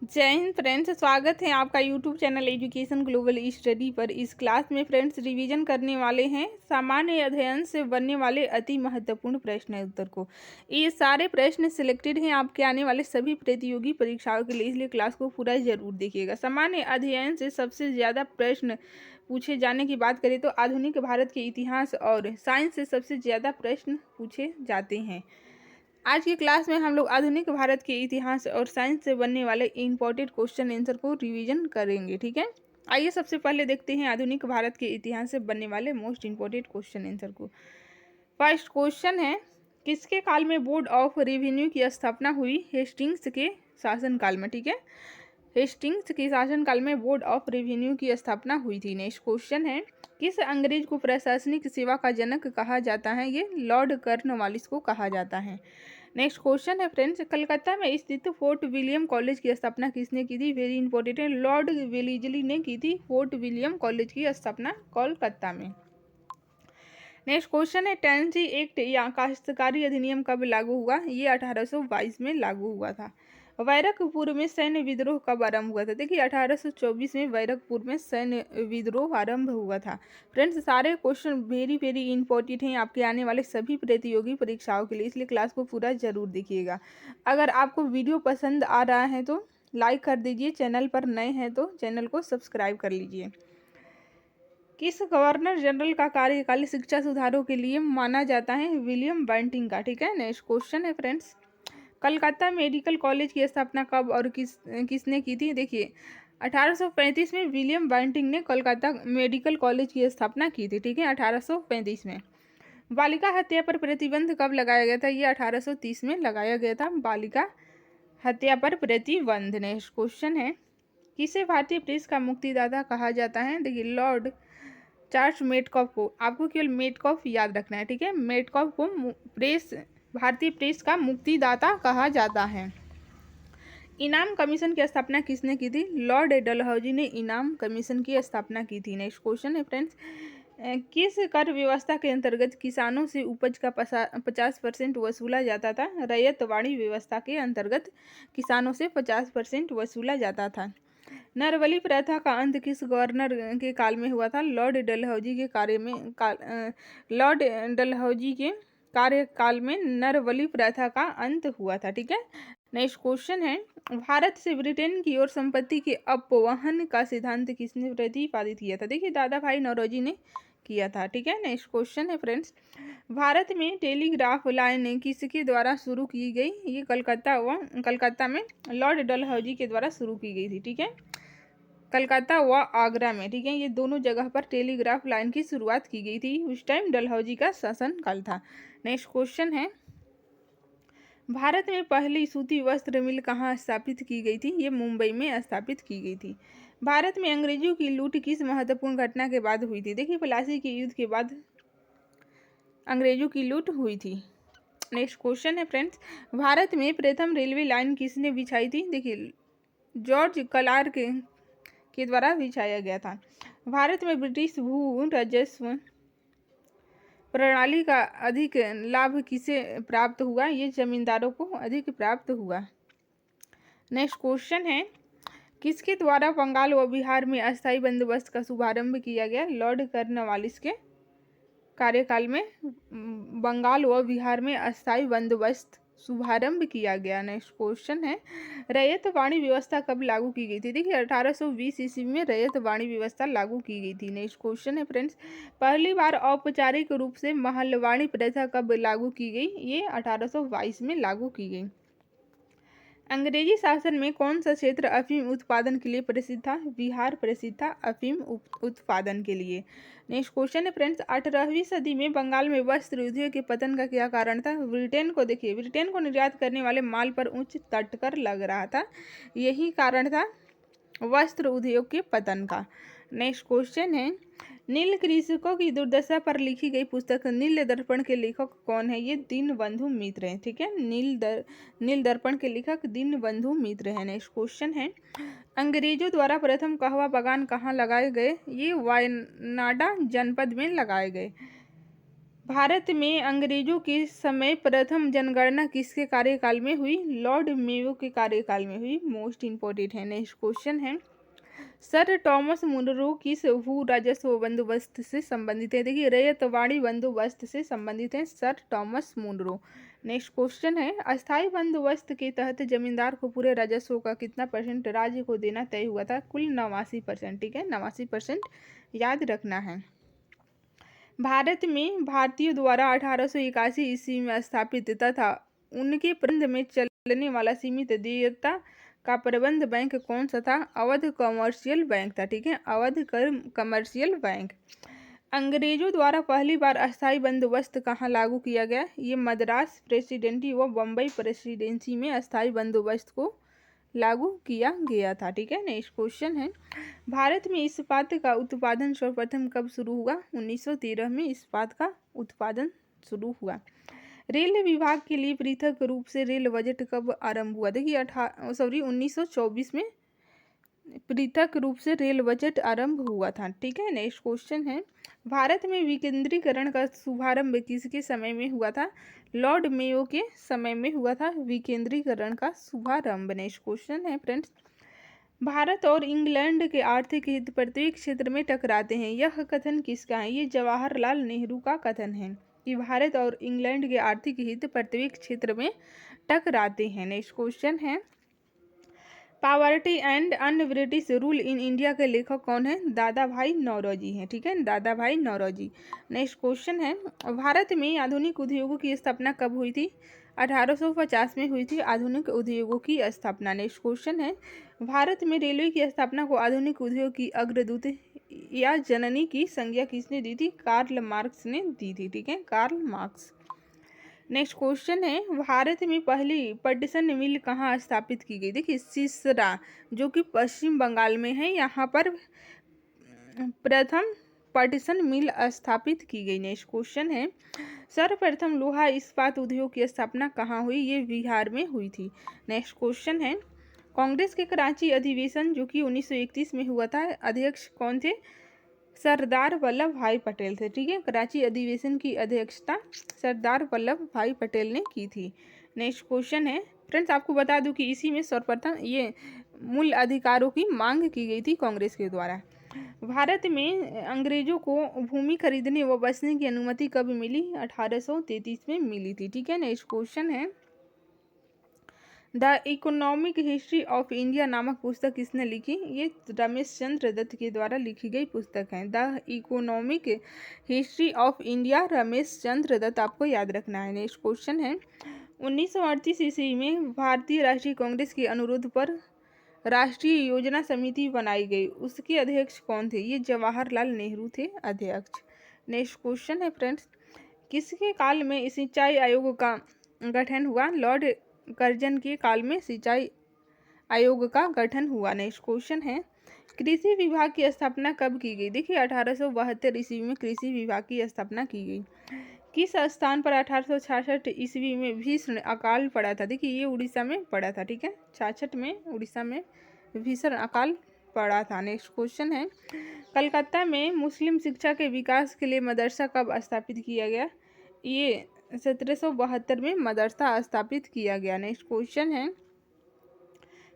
जय हिंद फ्रेंड्स, स्वागत है आपका YouTube channel education global study पर। इस क्लास में फ्रेंड्स रिवीजन करने वाले हैं सामान्य अध्ययन से बनने वाले अति महत्वपूर्ण प्रश्न उत्तर को। ये सारे प्रश्न सिलेक्टेड हैं आपके आने वाले सभी प्रतियोगी परीक्षाओं के लिए, इसलिए क्लास को पूरा जरूर देखिएगा। सामान्य अध्ययन से सबसे ज़्यादा प्रश्न पूछे जाने की बात करें तो आधुनिक भारत के इतिहास और साइंस से सबसे ज़्यादा प्रश्न पूछे जाते हैं। आज की क्लास में हम लोग आधुनिक भारत के इतिहास और साइंस से बनने वाले इंपॉर्टेंट क्वेश्चन आंसर को रिवीजन करेंगे। ठीक है, आइए सबसे पहले देखते हैं आधुनिक भारत के इतिहास से बनने वाले मोस्ट इंपॉर्टेंट क्वेश्चन आंसर को। फर्स्ट क्वेश्चन है, किसके काल में बोर्ड ऑफ रेवेन्यू की स्थापना हुई? हेस्टिंग्स के शासनकाल में। ठीक है, हेस्टिंग्स के शासनकाल में बोर्ड ऑफ रेवेन्यू की स्थापना हुई थी। नेक्स्ट क्वेश्चन है, किस अंग्रेज को प्रशासनिक सेवा का जनक कहा जाता है? ये लॉर्ड कॉर्नवालिस को कहा जाता है। नेक्स्ट क्वेश्चन है फ्रेंड्स, कलकत्ता में स्थित फोर्ट विलियम कॉलेज की स्थापना किसने की थी? वेरी इंपॉर्टेंट है, लॉर्ड वेलेजली ने की थी फोर्ट विलियम कॉलेज की स्थापना कोलकाता में। नेक्स्ट क्वेश्चन है, टेनेंसी एक्ट या काश्तकारी अधिनियम कब लागू हुआ? ये 1822 में लागू हुआ था। बैरकपुर में सैन्य विद्रोह कब आरंभ हुआ था? देखिए 1824 में बैरकपुर में सैन्य विद्रोह आरंभ हुआ था। फ्रेंड्स सारे क्वेश्चन वेरी वेरी इंपॉर्टेंट हैं आपके आने वाले सभी प्रतियोगी परीक्षाओं के लिए, इसलिए क्लास को पूरा जरूर देखिएगा। अगर आपको वीडियो पसंद आ रहा है तो लाइक कर दीजिए, चैनल पर नए हैं तो चैनल को सब्सक्राइब कर लीजिए। किस गवर्नर जनरल का कार्यकाल शिक्षा सुधारों के लिए माना जाता है? विलियम बेंटिंग का। ठीक है, नेक्स्ट क्वेश्चन है फ्रेंड्स, कलकत्ता मेडिकल कॉलेज की स्थापना कब और किसने की थी? देखिए 1835 में विलियम बेंटिंग ने कोलकाता मेडिकल कॉलेज की स्थापना की थी। ठीक है, 1835 में। बालिका हत्या पर प्रतिबंध कब लगाया गया था? ये 1830 में लगाया गया था बालिका हत्या पर प्रतिबंध। नेक्स्ट क्वेश्चन है, किसे भारतीय प्रेस का मुक्तिदाता कहा जाता है? देखिए लॉर्ड चार्ल्स मेटकॉफ को, आपको केवल मेटकॉफ याद रखना है। ठीक है, मेटकॉफ को प्रेस भारतीय प्रेस का मुक्तिदाता कहा जाता है। इनाम कमीशन की स्थापना किसने की थी? लॉर्ड डलहौजी ने इनाम कमीशन की स्थापना की थी। नेक्स्ट क्वेश्चन है फ्रेंड्स, किस कर व्यवस्था के अंतर्गत किसानों से उपज का 50% वसूला जाता था? रैयतवाड़ी व्यवस्था के अंतर्गत किसानों से 50% वसूला जाता था। नरवली प्रथा का अंत किस गवर्नर के काल में हुआ था? लॉर्ड डलहौजी के लॉर्ड डलहौजी के कार्यकाल में नरवली प्रथा का अंत हुआ था। ठीक है, नेक्स्ट क्वेश्चन है, भारत से ब्रिटेन की ओर संपत्ति के अपवहन का सिद्धांत किसने प्रतिपादित किया था? देखिए दादा भाई नौरोजी ने किया था। ठीक है, नेक्स्ट क्वेश्चन है फ्रेंड्स, भारत में टेलीग्राफ लाइन किसके द्वारा शुरू की गई? ये कलकत्ता में लॉर्ड डलहौजी के द्वारा शुरू की गई थी। ठीक है, कलकत्ता व आगरा में। ठीक है, ये दोनों जगह पर टेलीग्राफ लाइन की शुरुआत की गई थी। उस टाइम डलहौजी का शासनकाल था। नेक्स्ट क्वेश्चन है, भारत में पहली सूती वस्त्र मिल कहाँ स्थापित की गई थी? ये मुंबई में स्थापित की गई थी। भारत में अंग्रेजों की लूट किस महत्वपूर्ण घटना के बाद हुई थी? देखिए प्लासी के युद्ध के बाद अंग्रेजों की लूट हुई थी। नेक्स्ट क्वेश्चन है फ्रेंड्स, भारत में प्रथम रेलवे लाइन किसने बिछाई थी? देखिए जॉर्ज क्लार्क के द्वारा बिछाया गया था। भारत में ब्रिटिश भू राजस्व प्रणाली का अधिक लाभ किसे प्राप्त हुआ? ये जमींदारों को अधिक प्राप्त हुआ। नेक्स्ट क्वेश्चन है, किसके द्वारा बंगाल व बिहार में अस्थायी बंदोबस्त का शुभारंभ किया गया? लॉर्ड कॉर्नवालिस के कार्यकाल में बंगाल व बिहार में अस्थायी बंदोबस्त शुभारंभ किया गया। नेक्स्ट क्वेश्चन है, रैयत वाणी व्यवस्था कब लागू की गई थी? देखिए 1820 ईस्वी में रैयत वाणी व्यवस्था लागू की गई थी। नेक्स्ट क्वेश्चन है फ्रेंड्स, पहली बार औपचारिक रूप से महलवाणी प्रथा कब लागू की गई? ये 1822 में लागू की गई। अंग्रेजी शासन में कौन सा क्षेत्र अफीम उत्पादन के लिए प्रसिद्ध था? बिहार प्रसिद्ध था अफीम उत्पादन के लिए। नेक्स्ट क्वेश्चन है फ्रेंड्स, 18वीं सदी में बंगाल में वस्त्र उद्योग के पतन का क्या कारण था? ब्रिटेन को, देखिए ब्रिटेन को निर्यात करने वाले माल पर उच्च तटकर लग रहा था, यही कारण था वस्त्र उद्योग के पतन का। नेक्स्ट क्वेश्चन है, नील कृषकों की दुर्दशा पर लिखी गई पुस्तक नील दर्पण के लेखक कौन है? ये दीनबंधु मित्र हैं। ठीक है, नील दर्पण के लेखक दीनबंधु मित्र हैं। नेक्स्ट क्वेश्चन है, अंग्रेजों द्वारा प्रथम कहवा बागान कहाँ लगाए गए? ये वायनाड जनपद में लगाए गए। भारत में अंग्रेजों के समय प्रथम जनगणना किसके कार्यकाल में हुई? लॉर्ड मेयो के कार्यकाल में हुई। मोस्ट इंपॉर्टेंट है। नेक्स्ट क्वेश्चन है, सर टॉमस मुनरो किस भू राजस्व बंदोबस्त से संबंधित है? देखिए, रैयतवाड़ी बंदोबस्त से संबंधित है sir Thomas Munro. Next question है, अस्थाई बंदोबस्त के तहत जमींदार को पूरे राजस्व का कितना परसेंट राज्य को देना तय हुआ था? कुल 89%। ठीक है, 89% याद रखना है। भारत में भारतीयों द्वारा 1881 ईस्वी में स्थापित तथा उनके प्रबंध में चलने वाला सीमित देयता का प्रबंध बैंक कौन सा था? अवध कमर्शियल बैंक था। ठीक है, अवध कमर्शियल बैंक। अंग्रेजों द्वारा पहली बार अस्थाई बंदोबस्त कहाँ लागू किया गया? ये मद्रास प्रेसिडेंसी व बम्बई प्रेसिडेंसी में अस्थाई बंदोबस्त को लागू किया गया था। ठीक है, नेक्स्ट क्वेश्चन है, भारत में इस्पात का उत्पादन सर्वप्रथम कब शुरू हुआ? 1913 में इस्पात का उत्पादन शुरू हुआ। रेल विभाग के लिए पृथक रूप से रेल बजट कब आरंभ हुआ? देखिए 1924 में पृथक रूप से रेल बजट आरंभ हुआ था। ठीक है, नेक्स्ट क्वेश्चन है, भारत में विकेंद्रीकरण का शुभारंभ किसके समय में हुआ था? लॉर्ड मेयो के समय में हुआ था विकेंद्रीकरण का शुभारंभ। नेक्स्ट क्वेश्चन है फ्रेंड्स, भारत और इंग्लैंड के आर्थिक हित प्रत्येक क्षेत्र में टकराते हैं, यह कथन किसका है? ये जवाहरलाल नेहरू का कथन है कि भारत और इंग्लैंड के आर्थिक हित प्रत्येक क्षेत्र में टकराते हैं। नेक्स्ट क्वेश्चन है, poverty and un British rule in India के लेखक कौन है? दादा भाई नौरोजी हैं। ठीक है, दादा भाई नौरोजी। नेक्स्ट क्वेश्चन है, भारत में आधुनिक उद्योगों की स्थापना कब हुई थी? 1850 में हुई थी आधुनिक उद्योगों की स्थापना। नेक्स्ट क्वेश्चन है, भारत में रेलवे की स्थापना को आधुनिक उद्योग की अग्रदूत या जननी की संज्ञा किसने दी थी? कार्ल मार्क्स ने दी थी। ठीक है, कार्ल मार्क्स। नेक्स्ट क्वेश्चन है, भारत में पहली पटिसन मिल कहाँ स्थापित की गई? देखिए, सिसरा जो कि पश्चिम बंगाल में है, यहाँ पर प्रथम पटिसन मिल स्थापित की गई। नेक्स्ट क्वेश्चन है, सर्वप्रथम लोहा इस्पात उद्योग की स्थापना कहाँ हुई? ये बिहार में हुई थी। नेक्स्ट क्वेश्चन है, कांग्रेस के कराची अधिवेशन जो कि 1931 में हुआ था, अध्यक्ष कौन थे? सरदार वल्लभ भाई पटेल थे। ठीक है, कराची अधिवेशन की अध्यक्षता सरदार वल्लभ भाई पटेल ने की थी। नेक्स्ट क्वेश्चन है फ्रेंड्स, आपको बता दूं कि इसी में सर्वप्रथम ये मूल अधिकारों की मांग की गई थी कांग्रेस के द्वारा। भारत में अंग्रेजों को भूमि खरीदने व बसने की अनुमति कब मिली? 1833 में मिली थी। ठीक है, नेक्स्ट क्वेश्चन है, the economic history of India नामक पुस्तक किसने लिखी? ये रमेश चंद्र दत्त के द्वारा लिखी गई पुस्तक है। The economic history of India, Ramesh Chandra Dutt, आपको याद रखना है। नेक्स्ट क्वेश्चन है, 1938 ईस्वी में भारतीय राष्ट्रीय कांग्रेस के अनुरोध पर राष्ट्रीय योजना समिति बनाई गई, उसके अध्यक्ष कौन थे? ये जवाहरलाल नेहरू थे अध्यक्ष। नेक्स्ट क्वेश्चन है फ्रेंड्स, किसके काल में सिंचाई आयोग का गठन हुआ? लॉर्ड कर्जन के काल में सिंचाई आयोग का गठन हुआ। नेक्स्ट क्वेश्चन है, कृषि विभाग की स्थापना कब की गई? देखिए 1872 ईस्वी में कृषि विभाग की स्थापना की गई। किस स्थान पर 1866 ईस्वी में भीषण अकाल पड़ा था? देखिए ये उड़ीसा में पड़ा था। ठीक है, 66 में उड़ीसा में भीषण अकाल पड़ा था। नेक्स्ट क्वेश्चन है, कलकत्ता में मुस्लिम शिक्षा के विकास के लिए मदरसा कब स्थापित किया गया? ये 1772 में मदरसा स्थापित किया गया। नेक्स्ट क्वेश्चन है,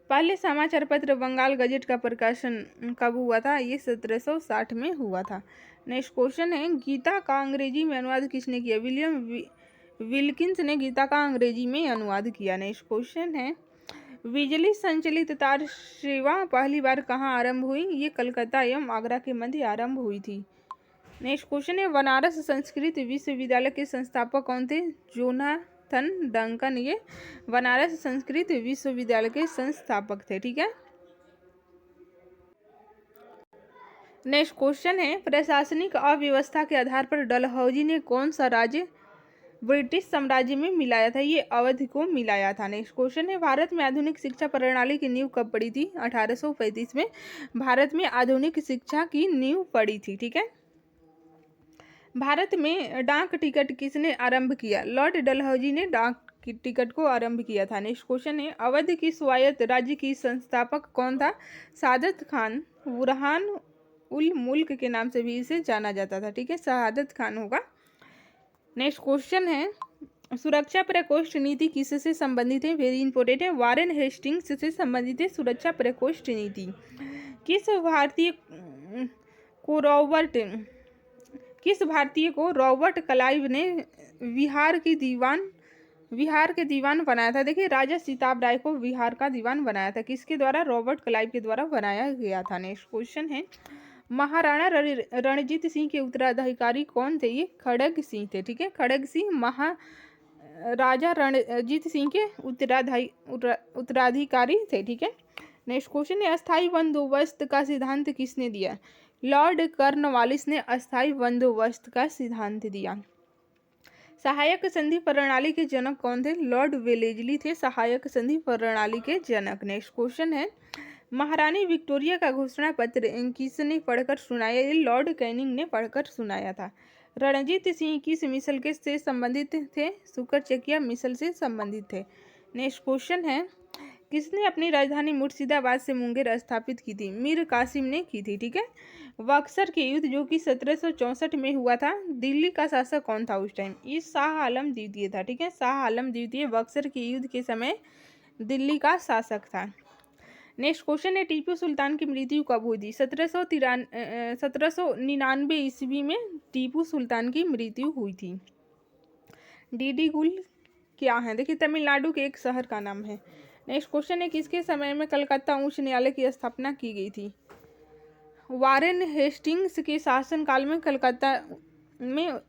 पहले समाचार पत्र बंगाल गजेट का प्रकाशन कब हुआ था? ये 1760 में हुआ था। नेक्स्ट क्वेश्चन है, गीता का अंग्रेजी में अनुवाद किसने किया? विलियम विल्किंस ने गीता का अंग्रेजी में अनुवाद किया। नेक्स्ट क्वेश्चन है, बिजली संचालित तार सेवा पहली बार कहाँ आरंभ हुई? ये कलकत्ता एवं आगरा के मध्य आरंभ हुई थी। नेक्स्ट क्वेश्चन है, बनारस संस्कृत विश्वविद्यालय के संस्थापक कौन थे? जोनाथन डंकन, ये बनारस संस्कृत विश्वविद्यालय के संस्थापक थे। ठीक है, नेक्स्ट क्वेश्चन है, प्रशासनिक अव्यवस्था के आधार पर डलहौजी ने कौन सा राज्य ब्रिटिश साम्राज्य में मिलाया था? ये अवध को मिलाया था। नेक्स्ट क्वेश्चन है, भारत में आधुनिक शिक्षा प्रणाली की नींव कब पड़ी थी? 1835 में भारत में आधुनिक शिक्षा की नींव पड़ी थी। ठीक है, भारत में डाक टिकट किसने आरंभ किया? लॉर्ड डलहौजी ने डाक टिकट को आरंभ किया था। नेक्स्ट क्वेश्चन है, अवध की स्वायत्त राज्य की संस्थापक कौन था? सादत खान। बुरहान उल मुल्क के नाम से भी इसे जाना जाता था। ठीक है, शहादत खान होगा नेक्स्ट क्वेश्चन है, सुरक्षा प्रकोष्ठ नीति किससे संबंधित है? वेरी इंपॉर्टेंट है, वारेन हेस्टिंग्स से संबंधित है सुरक्षा प्रकोष्ठ नीति। किस भारतीय को रॉबर्ट किस भारतीय को रॉबर्ट क्लाइव ने बिहार के दीवान बनाया था? देखिए, राजा सिताब राय को बिहार का दीवान बनाया था। किसके द्वारा? रॉबर्ट क्लाइव के द्वारा बनाया गया था। नेक्स्ट क्वेश्चन है, महाराणा रणजीत सिंह के उत्तराधिकारी कौन थे? ये खड़ग सिंह थे। ठीक है, खड़ग सिंह महाराजा रणजीत सिंह के उत्तराधिकारी थे। ठीक है, नेक्स्ट क्वेश्चन है, अस्थायी बंदोबस्त का सिद्धांत किसने दिया? लॉर्ड कॉर्नवालिस ने अस्थायी बंदोबस्त का सिद्धांत दिया। सहायक संधि प्रणाली के जनक कौन थे? लॉर्ड वेलेजली थे सहायक संधि प्रणाली के जनक। नेक्स्ट क्वेश्चन है, महारानी विक्टोरिया का घोषणा पत्र किसने पढ़कर सुनाया? ये लॉर्ड कैनिंग ने पढ़कर सुनाया था। रणजीत सिंह किस मिसल के से संबंधित थे? शुक्रचकिया मिसल से संबंधित थे। नेक्स्ट क्वेश्चन है, किसने अपनी राजधानी मुर्शिदाबाद से मुंगेर स्थापित की थी? मीर कासिम ने की थी। ठीक है, बक्सर के युद्ध जो कि 1764 में हुआ था, दिल्ली का शासक कौन था उस टाइम? ये शाह आलम द्वितीय था। ठीक है, शाह आलम द्वितीय बक्सर के युद्ध के समय दिल्ली का शासक था। नेक्स्ट क्वेश्चन है, टीपू सुल्तान की मृत्यु कब हुई थी? 1799 ईस्वी में टीपू सुल्तान की मृत्यु हुई थी। डीडीगुल क्या है? देखिए, तमिलनाडु के एक शहर का नाम है। नेक्स्ट क्वेश्चन है, किसके समय में कलकत्ता उच्च न्यायालय की स्थापना की गई थी? वारेन हेस्टिंग्स के शासनकाल में कलकत्ता में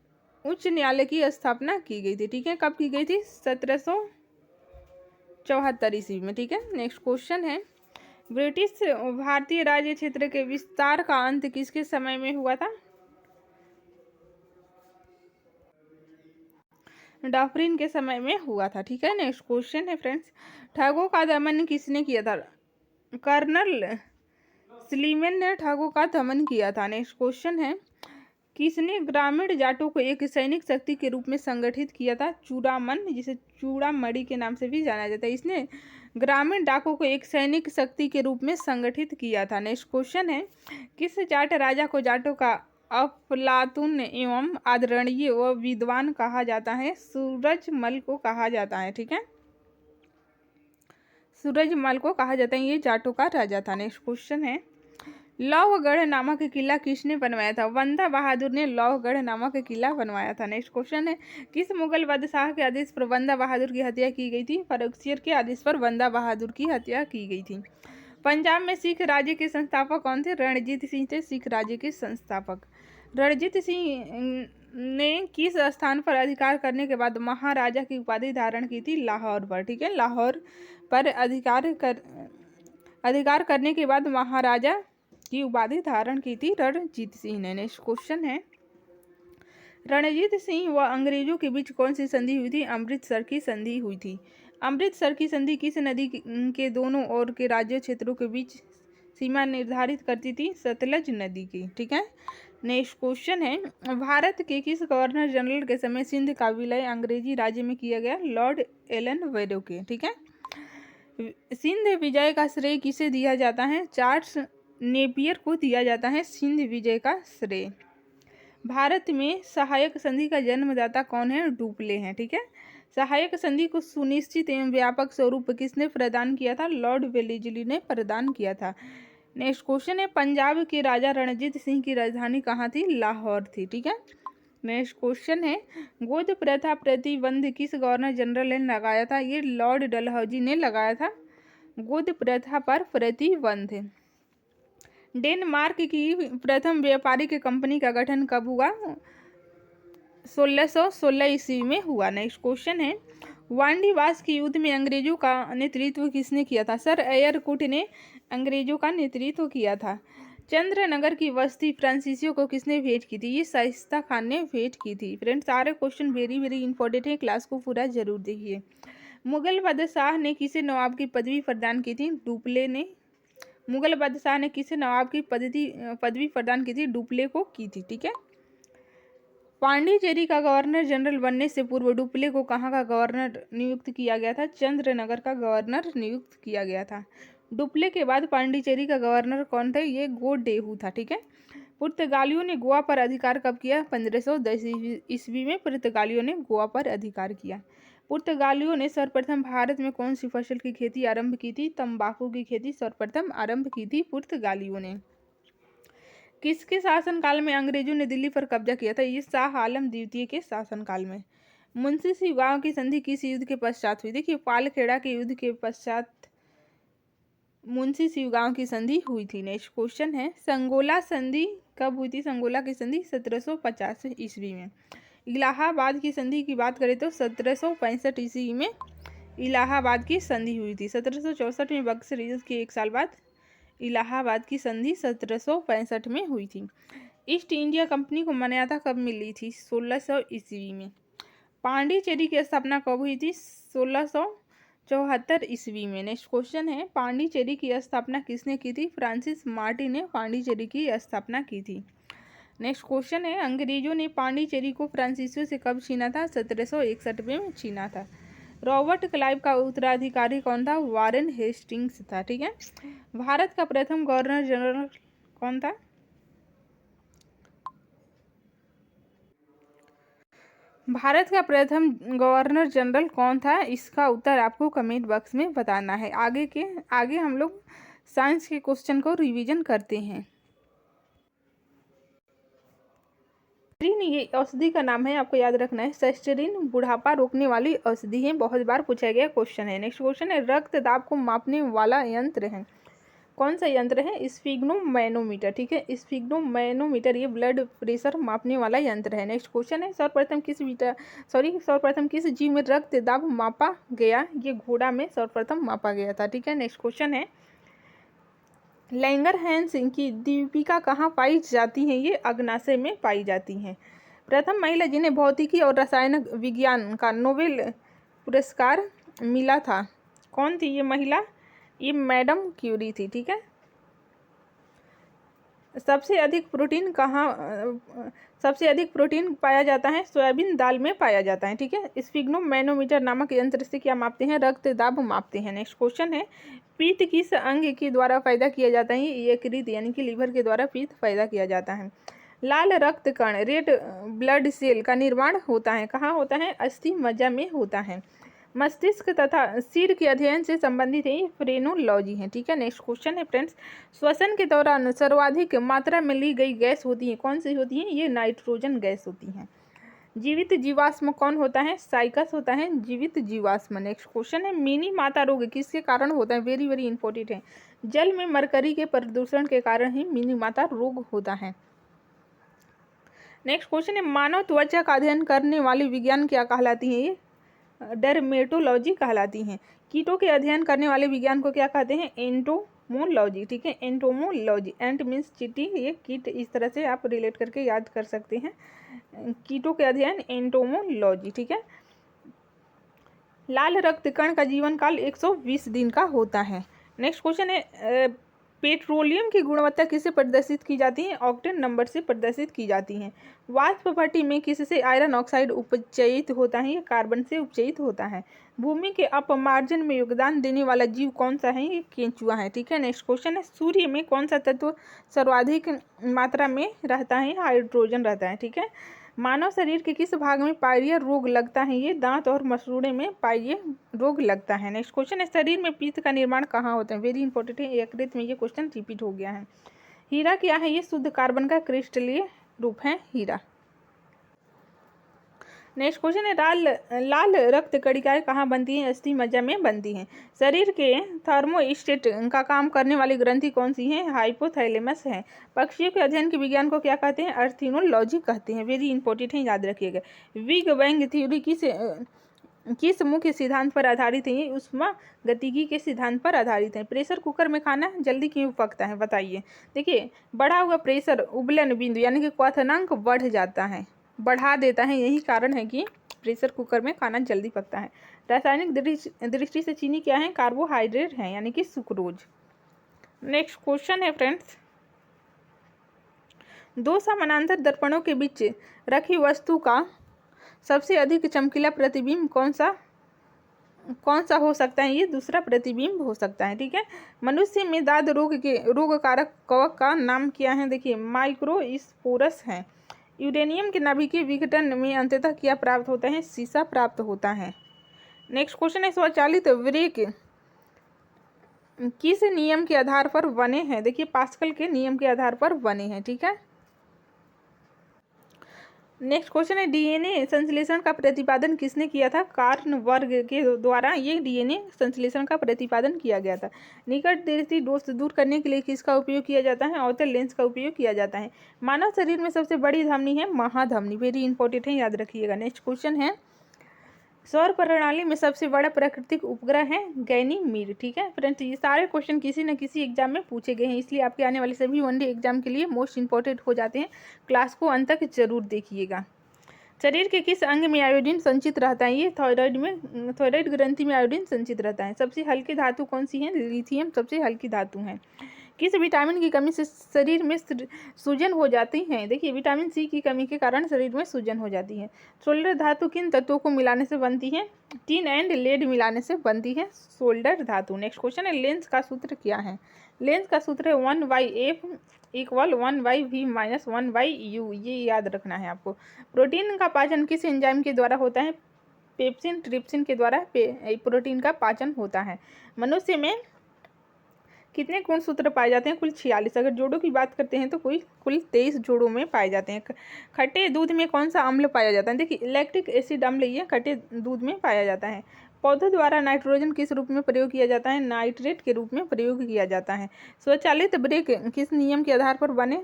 उच्च न्यायालय की स्थापना की गई थी। ठीक है, कब की गई थी? 1774 ईस्वी में। ठीक है, नेक्स्ट क्वेश्चन है, ब्रिटिश भारतीय राज्य क्षेत्र के विस्तार का अंत किसके समय में हुआ था? डॉफरिन के समय में हुआ था। ठीक है, नेक्स्ट क्वेश्चन है फ्रेंड्स, ठगों का दमन किसने किया था? कर्नल स्लीमैन ने ठगों का दमन किया था। नेक्स्ट क्वेश्चन है, किसने ग्रामीण जाटों को एक सैनिक शक्ति के रूप में संगठित किया था? चूड़ामन, जिसे चूड़ामणि के नाम से भी जाना जाता है, इसने ग्रामीण डाकों को एक सैनिक शक्ति के रूप में संगठित किया था। नेक्स्ट क्वेश्चन है, किस जाट राजा को जाटों का अफलातून एवं आदरणीय व विद्वान कहा जाता है? सूरजमल को कहा जाता है। ठीक है, सूरजमल को कहा जाता है, ये जाटों का राजा था। नेक्स्ट क्वेश्चन है, लौहगढ़ नामक किला किसने बनवाया था? बंदा बहादुर ने लौहगढ़ नामक किला बनवाया था। नेक्स्ट क्वेश्चन है, किस मुगल बादशाह के आदेश पर बंदा बहादुर की हत्या की गई थी? फर्रुखसियर के आदेश पर बंदा बहादुर की हत्या की गई थी। पंजाब में सिख राज्य के संस्थापक कौन थे? रणजीत सिंह थे सिख राज्य के संस्थापक। रणजीत सिंह ने किस स्थान पर अधिकार करने के बाद महाराजा की उपाधि धारण की थी? लाहौर पर। ठीक है, लाहौर पर अधिकार करने के बाद महाराजा की उपाधि धारण की थी रणजीत सिंह ने। नेक्स्ट क्वेश्चन है, रणजीत सिंह व अंग्रेजों के बीच कौन सी संधि हुई थी? अमृतसर की संधि हुई थी। अमृतसर की संधि किस नदी के दोनों ओर के राज्य क्षेत्रों के बीच सीमा निर्धारित करती थी? सतलज नदी की। ठीक है, नेक्स्ट क्वेश्चन है, भारत के किस गवर्नर जनरल के समय सिंध का विलय अंग्रेजी राज्य में किया गया? लॉर्ड एलन वेरो के। ठीक है, सिंध विजय का श्रेय किसे दिया जाता है? चार्ल्स नेपियर को दिया जाता है सिंध विजय का श्रेय। भारत में सहायक संधि का जन्मदाता कौन है? डुप्ले हैं। ठीक है, सहायक संधि को सुनिश्चित एवं व्यापक स्वरूप किसने प्रदान किया था? लॉर्ड वेलेजली ने प्रदान किया था। नेक्स्ट क्वेश्चन है, पंजाब के राजा रणजीत सिंह की राजधानी कहाँ थी? लाहौर थी। ठीक है, नेक्स्ट क्वेश्चन है, गोद प्रथा प्रतिबंध किस गवर्नर जनरल ने लगाया था? ये लॉर्ड डलहौजी ने लगाया था गोद प्रथा पर प्रतिबंध। डेनमार्क की प्रथम व्यापारिक कंपनी का गठन कब हुआ? 1616 ईस्वी में हुआ। नेक्स्ट क्वेश्चन है, वांडीवास के युद्ध में अंग्रेजों का नेतृत्व किसने किया था? सर एयरकुट ने अंग्रेजों का नेतृत्व किया था। चंद्रनगर की बस्ती फ्रांसीसियों को किसने भेंट की थी? ये शाइस्ता खान ने भेंट की थी। फ्रेंड्स, सारे क्वेश्चन वेरी वेरी इंपॉर्टेंट है, क्लास को पूरा जरूर देखिए। मुगल बादशाह ने किसे नवाब की पदवी प्रदान की थी? डुप्ले ने। मुगल बादशाह ने किसे नवाब की पदवी प्रदान की थी? डुप्ले को की थी। ठीक है, पांडिचेरी का गवर्नर जनरल बनने से पूर्व डुप्ले को कहाँ का गवर्नर नियुक्त किया गया था? चंद्रनगर का गवर्नर नियुक्त किया गया था। डुप्ले के बाद पांडिचेरी का गवर्नर कौन था? ये गोडेहू था। ठीक है, पुर्तगालियों ने गोवा पर अधिकार कब किया? 1510 ईस्वी में पुर्तगालियों ने गोवा पर अधिकार किया। पुर्तगालियों ने सर्वप्रथम भारत में कौन सी फसल की खेती आरंभ की थी? तंबाकू की खेती सर्वप्रथम आरंभ की थी पुर्तगालियों ने। किसके शासनकाल में अंग्रेजों ने दिल्ली पर कब्जा किया था? ये शाह आलम द्वितीय के शासनकाल में। मुंशी शिवगांव की संधि किस युद्ध के पश्चात हुई? देखिए, पालखेड़ा के युद्ध के पश्चात मुंशी शिवगांव की संधि हुई थी। नेक्स्ट क्वेश्चन है, संगोला संधि कब हुई थी? संगोला की संधि 1750 ईस्वी में। इलाहाबाद की संधि की बात करें तो 1765 ईस्वी में इलाहाबाद की संधि हुई थी। 1764 में बक्सर युद्ध के एक साल बाद इलाहाबाद की संधि 1765 में हुई थी। ईस्ट इंडिया कंपनी को मान्यता कब मिली थी? 1600 ईस्वी में। पांडिचेरी की स्थापना कब हुई थी? 1674 ईस्वी में। नेक्स्ट क्वेश्चन है, पांडिचेरी की स्थापना किसने की थी? फ्रांसिस मार्टिन ने पांडिचेरी की स्थापना की थी। नेक्स्ट क्वेश्चन है, अंग्रेजों ने पांडिचेरी को फ्रांसीसियों से कब छीना था? 1761 में छीना था। रॉबर्ट क्लाइव का उत्तराधिकारी कौन था? वारेन हेस्टिंग्स था। ठीक है। भारत का प्रथम गवर्नर जनरल कौन था? भारत का प्रथम गवर्नर जनरल कौन था? इसका उत्तर आपको कमेंट बॉक्स में बताना है। आगे हम लोग साइंस के क्वेश्चन को रिवीजन करते हैं। ये औषधि का नाम है, आपको याद रखना है। सेस्टेरिन बुढ़ापा रोकने वाली औषधि है, बहुत बार पूछा गया क्वेश्चन है। नेक्स्ट क्वेश्चन है, रक्त दाब को मापने वाला यंत्र है, कौन सा यंत्र है? स्फिग्नोमैनोमीटर। ठीक है, स्फिग्नोमैनोमीटर ये ब्लड प्रेशर मापने वाला यंत्र है। नेक्स्ट क्वेश्चन है, सर्वप्रथम किस जीव में रक्त दाब मापा गया? ये घोड़ा में सर्वप्रथम मापा गया था। ठीक है। नेक्स्ट क्वेश्चन है, लैंगरहैंस की दीपिका कहाँ पाई जाती हैं? ये अग्नाशय में पाई जाती हैं। प्रथम महिला जिन्हें भौतिकी और रसायन विज्ञान का नोबेल पुरस्कार मिला था, कौन थी ये महिला? ये मैडम क्यूरी थी। ठीक है। सबसे अधिक प्रोटीन पाया जाता है? सोयाबीन दाल में पाया जाता है। ठीक है। स्फिग्नोमैनोमीटर नामक यंत्र से क्या मापते हैं? रक्त दाब मापते हैं। नेक्स्ट क्वेश्चन है, पित्त किस अंग के द्वारा पैदा किया जाता है? यकृत यानी कि लीवर के द्वारा पित्त पैदा किया जाता है। लाल रक्त कण रेड ब्लड सेल का निर्माण होता है, कहाँ होता है? अस्थि मज्जा में होता है। मस्तिष्क तथा सिर के अध्ययन से संबंधित है, फ्रेनोलॉजी है। ठीक है। नेक्स्ट क्वेश्चन है फ्रेंड्स, श्वसन के दौरान सर्वाधिक मात्रा में ली गई गैस होती है, कौन सी होती है? ये नाइट्रोजन गैस होती है। जीवित जीवाश्म कौन होता है? साइकस होता है जीवित जीवाश्म। नेक्स्ट क्वेश्चन है, मिनी माता रोग किसके कारण होता है? वेरी वेरी इंपॉर्टेंट है, जल में मरकरी के प्रदूषण के कारण ही मिनी माता रोग होता है। नेक्स्ट क्वेश्चन है, मानव त्वचा का अध्ययन करने वाली विज्ञान क्या कहलाती है? ये डर्मेटोलॉजी कहलाती हैं। कीटों के अध्ययन करने वाले विज्ञान को क्या कहते हैं? एंटोमोलॉजी। ठीक है। एंटोमोलॉजी, एंट मीन्स चींटी, ये कीट, इस तरह से आप रिलेट करके याद कर सकते हैं। कीटों के अध्ययन एंटोमोलॉजी। ठीक है। लाल रक्त कण का जीवन काल 120 दिन का होता है। नेक्स्ट क्वेश्चन है, पेट्रोलियम की गुणवत्ता किससे प्रदर्शित की जाती है? ऑक्टेन नंबर से प्रदर्शित की जाती हैं। वाष्प भट्टी में किससे आयरन ऑक्साइड उपचयित होता है? ये कार्बन से उपचयित होता है। भूमि के अपमार्जन में योगदान देने वाला जीव कौन सा है? ये केंचुआ है। ठीक है। नेक्स्ट क्वेश्चन है, सूर्य में कौन सा तत्व सर्वाधिक मात्रा में रहता है? हाइड्रोजन रहता है। ठीक है। मानव शरीर के किस भाग में पायरिया रोग लगता है? ये दांत और मसूड़े में पायरिया रोग लगता है। नेक्स्ट क्वेश्चन है, शरीर में पित्त का निर्माण कहाँ होता है? वेरी इंपॉर्टेंट है, यकृत में। ये क्वेश्चन रिपीट हो गया है। हीरा क्या है? ये शुद्ध कार्बन का क्रिस्टलीय रूप है हीरा। नेक्स्ट क्वेश्चन है, लाल रक्त कणिकाएं कहाँ बनती हैं? अस्थि मज्जा में बनती हैं। शरीर के थर्मोस्टेट का काम करने वाली ग्रंथि कौन सी है? हाइपोथैलेमस है। पक्षियों के अध्ययन के विज्ञान को क्या कहते हैं? अर्थिनोलॉजी कहते हैं। वेरी इंपॉर्टेंट है, याद रखिएगा। बिग बैंग थ्योरी किस मुख्य सिद्धांत पर आधारित है? ये ऊष्मा गतिकी के सिद्धांत पर आधारित है। प्रेशर कुकर में खाना जल्दी क्यों पकता है? बताइए। देखिए, बढ़ा हुआ प्रेशर उबलन बिंदु यानी कि क्वथनांक बढ़ जाता है, बढ़ा देता है, यही कारण है कि प्रेशर कुकर में खाना जल्दी पकता है। रासायनिक दृष्टि से चीनी क्या है? कार्बोहाइड्रेट है, यानी कि सुक्रोज। नेक्स्ट क्वेश्चन है फ्रेंड्स, दो समानांतर दर्पणों के बीच रखी वस्तु का सबसे अधिक चमकीला प्रतिबिंब कौन सा कौन सा हो सकता है? ये दूसरा प्रतिबिंब हो सकता है। ठीक है, मनुष्य में दाद रोग कारक कवक का नाम क्या है? देखिए माइक्रोस्पोरस है। यूरेनियम के नाभिकीय विघटन में अंततः क्या प्राप्त होता है? सीसा प्राप्त होता है। नेक्स्ट क्वेश्चन है, स्वचालित ब्रेक किस नियम के आधार पर बने हैं? देखिए पास्कल के नियम के आधार पर बने हैं। ठीक है, नेक्स्ट क्वेश्चन है, डीएनए संश्लेषण का प्रतिपादन किसने किया था? कार्नबर्ग के द्वारा ये डीएनए संश्लेषण का प्रतिपादन किया गया था। निकटवर्ती दोष दूर करने के लिए किसका उपयोग किया जाता है? अवतल लेंस का उपयोग किया जाता है। मानव शरीर में सबसे बड़ी धमनी है महाधमनी, वेरी इंपॉर्टेंट है, याद रखिएगा। नेक्स्ट क्वेश्चन है, सौर प्रणाली में सबसे बड़ा प्राकृतिक उपग्रह है गैनीमीड। ठीक है फ्रेंड्स, ये सारे क्वेश्चन किसी न किसी एग्जाम में पूछे गए हैं, इसलिए आपके आने वाले सभी वनडे एग्जाम के लिए मोस्ट इंपॉर्टेंट हो जाते हैं। क्लास को अंत तक जरूर देखिएगा। शरीर के किस अंग में आयोडीन संचित रहता है? ये थायराइड ग्रंथि में आयोडीन संचित रहता है। सबसे हल्की धातु कौन सी है? लिथियम सबसे हल्की धातु है। किस विटामिन की कमी से शरीर में सूजन हो जाती है? देखिए विटामिन सी की कमी के कारण शरीर में सूजन हो जाती है। सोल्डर धातु किन तत्वों को मिलाने से बनती है? टिन एंड लेड मिलाने से बनती है सोल्डर धातु। नेक्स्ट क्वेश्चन है, लेंस का सूत्र क्या है? लेंस का सूत्र है 1/f = 1/v - 1/u। ये याद रखना है आपको। प्रोटीन का पाचन किस एंजाइम के द्वारा होता है? पेप्सिन ट्रिप्सिन के द्वारा प्रोटीन का पाचन होता है। मनुष्य में कितने गुणसूत्र पाए जाते हैं? कुल 46। अगर जोड़ों की बात करते हैं तो कुल 23 जोड़ों में पाए जाते हैं। खट्टे दूध में कौन सा अम्ल पाया जाता है? देखिए इलेक्ट्रिक एसिड अम्ल ये खट्टे दूध में पाया जाता है। पौधों द्वारा नाइट्रोजन किस रूप में प्रयोग किया जाता है? नाइट्रेट के रूप में प्रयोग किया जाता है। स्वचालित ब्रेक किस नियम के आधार पर बने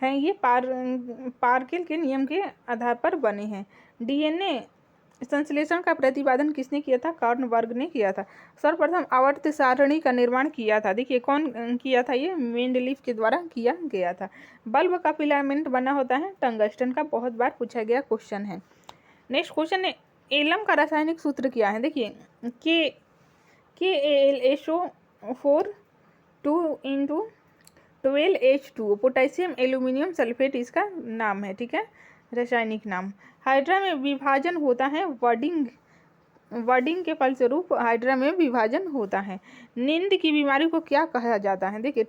हैं? ये पार्किल के नियम के आधार पर बने हैं। डीएनए संश्लेषण का प्रतिपादन किसने किया था? कार्नबर्ग ने किया था। सर्वप्रथम आवर्त सारणी का निर्माण किया था। देखिए कौन किया था? ये मेंडलीफ के द्वारा किया गया था। बल्ब का फिलामेंट बना होता है टंगस्टन का, बहुत बार पूछा गया क्वेश्चन है। नेक्स्ट क्वेश्चन है, एलम का रासायनिक सूत्र क्या है? देखिए KAlSO4 2 × 12H2, potassium aluminium sulphate इसका नाम है। ठीक है, रासायनिक नाम। हाइड्रा में विभाजन होता है वर्डिंग के फलस्वरूप हाइड्रा में विभाजन होता है। नींद की बीमारी को क्या कहा जाता है? देखिए